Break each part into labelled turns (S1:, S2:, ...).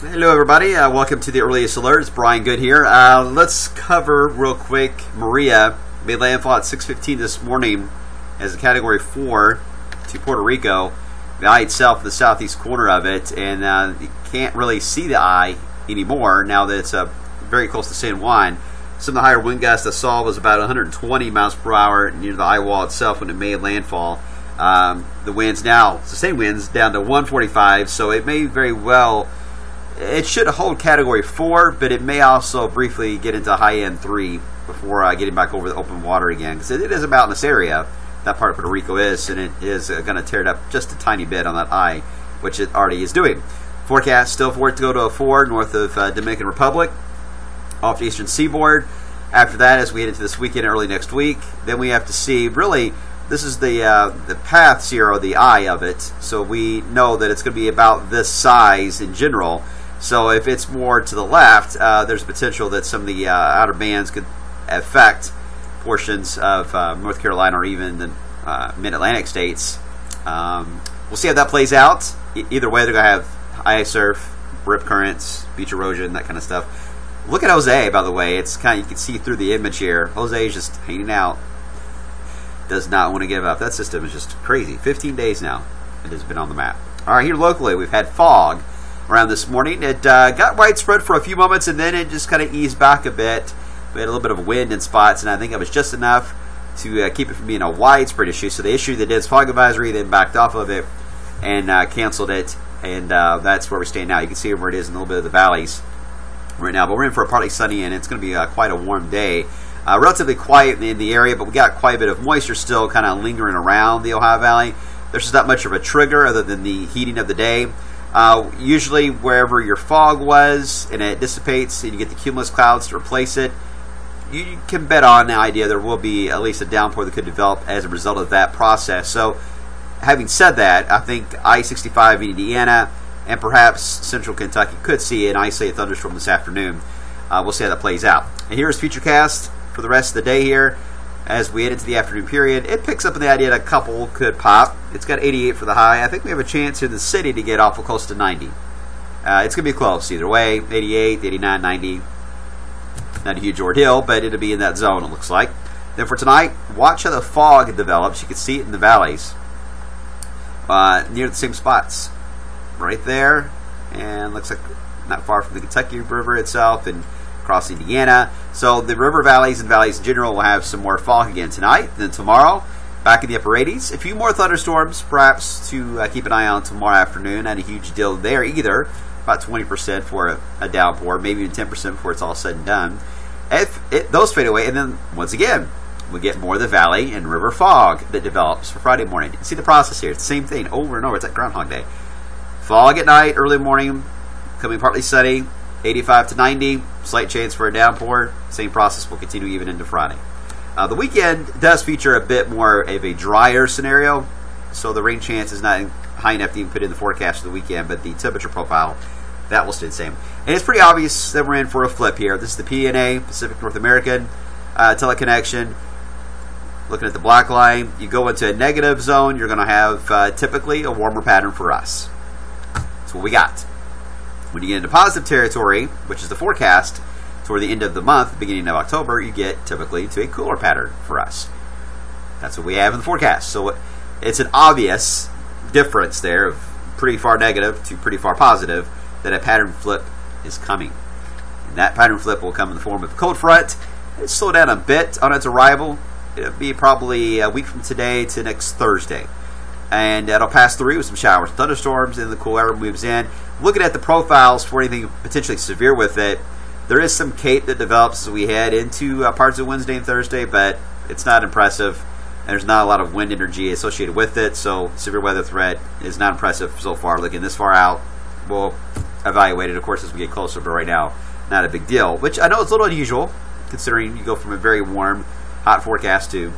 S1: Hello, everybody. Welcome to the earliest alert. It's Brian Good here. Let's cover real quick. Maria made landfall at 6:15 this morning as a Category 4 to Puerto Rico. The eye itself, the southeast corner of it, and you can't really see the eye anymore now that it's very close to San Juan. Some of the higher wind gusts I saw was about 120 miles per hour near the eye wall itself when it made landfall. The winds now, sustained winds, down to 145, so it may very well. It should hold Category 4, but it may also briefly get into high end 3 before getting back over the open water again. Because it is a mountainous area, that part of Puerto Rico is, and it is going to tear it up just a tiny bit on that eye, which it already is doing. Forecast still for it to go to a 4 north of Dominican Republic, off the eastern seaboard. After that, as we head into this weekend, early next week, then we have to see, really, this is the path zero, the eye of it, so we know that it's going to be about this size in general. So if it's more to the left, there's potential that some of the outer bands could affect portions of North Carolina or even the mid-Atlantic states. We'll see how that plays out. Either way, they're going to have high surf, rip currents, beach erosion, that kind of stuff. Look at Jose, by the way. It's kind of, you can see through the image here. Jose is just hanging out. Does not want to give up. That system is just crazy. 15 days now it has been on the map. All right, here locally, we've had fog around this morning. It got widespread for a few moments, and then it just kind of eased back a bit. We had a little bit of wind in spots, and I think it was just enough to keep it from being a widespread issue. So they issued the dense fog advisory, then backed off of it and canceled it, and that's where we stand now. You can see where it is in a little bit of the valleys right now, but we're in for a partly sunny, and it's going to be quite a warm day. Relatively quiet in the area, but we got quite a bit of moisture still kind of lingering around the Ohio Valley. There's just not much of a trigger other than the heating of the day. Usually wherever your fog was and it dissipates and you get the cumulus clouds to replace it, you can bet on the idea there will be at least a downpour that could develop as a result of that process. So having said that, I think I-65 in Indiana and perhaps central Kentucky could see an isolated thunderstorm this afternoon. We'll see how that plays out. And here's Futurecast for the rest of the day here. As we head into the afternoon period, it picks up on the idea that a couple could pop. It's got 88 for the high. I think we have a chance in the city to get awful close to 90. It's going to be close either way. 88, 89, 90. Not a huge ordeal, but it'll be in that zone, it looks like. Then for tonight, watch how the fog develops. You can see it in the valleys. Near the same spots. Right there. And looks like not far from the Kentucky River itself and across Indiana. So the river valleys and valleys in general will have some more fog again tonight. Then tomorrow, back in the upper 80s. A few more thunderstorms, perhaps, to keep an eye on tomorrow afternoon. Not a huge deal there either. About 20% for a downpour, maybe even 10% before it's all said and done. Those fade away, and then once again, we get more of the valley and river fog that develops for Friday morning. You see the process here. It's the same thing over and over. It's like Groundhog Day. Fog at night, early morning, coming partly sunny. 85 to 90, slight chance for a downpour. Same process will continue even into Friday. The weekend does feature a bit more of a drier scenario, so the rain chance is not high enough to even put in the forecast for the weekend, but the temperature profile, that will stay the same. And it's pretty obvious that we're in for a flip here. This is the PNA, Pacific North American teleconnection. Looking at the black line, you go into a negative zone, you're going to have typically a warmer pattern for us. That's what we got. When you get into positive territory, which is the forecast, toward the end of the month, beginning of October, you get typically to a cooler pattern for us. That's what we have in the forecast. So it's an obvious difference there of pretty far negative to pretty far positive that a pattern flip is coming. And that pattern flip will come in the form of a cold front. It'll slow down a bit on its arrival. It'll be probably a week from today to next Thursday. And it'll pass through with some showers and thunderstorms, and the cool air moves in. Looking at the profiles for anything potentially severe with it, there is some cape that develops as we head into parts of Wednesday and Thursday, but it's not impressive. And there's not a lot of wind energy associated with it, so severe weather threat is not impressive so far. Looking this far out, we'll evaluate it, of course, as we get closer, but right now, not a big deal. Which I know is a little unusual, considering you go from a very warm, hot forecast to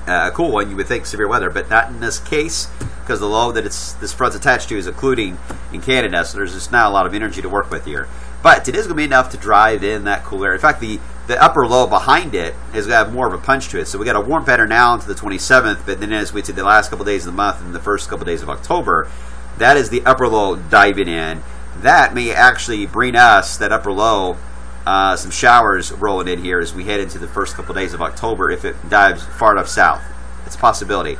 S1: a cool one. You would think severe weather, but not in this case, because the low that this front's attached to is including in Canada, so there's just not a lot of energy to work with here. But it is going to be enough to drive in that cool air. In fact, the upper low behind it is going to have more of a punch to it. So we got a warm pattern now into the 27th, but then as we to the last couple days of the month and the first couple days of October, that is the upper low diving in. that may actually bring us, that upper low, some showers rolling in here as we head into the first couple of days of October if it dives far enough south. It's a possibility.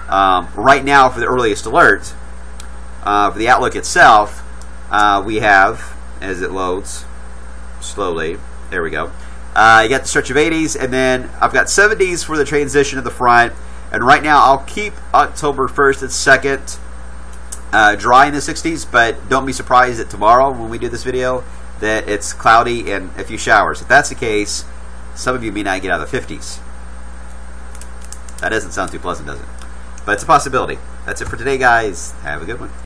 S1: Right now, for the earliest alert, for the outlook itself, we have, as it loads slowly, there we go, you got the stretch of 80s, and then I've got 70s for the transition of the front. And right now, I'll keep October 1st and 2nd dry in the 60s, but don't be surprised that tomorrow, when we do this video, that it's cloudy and a few showers. If that's the case, some of you may not get out of the 50s. That doesn't sound too pleasant, does it? But it's a possibility. That's it for today, guys. Have a good one.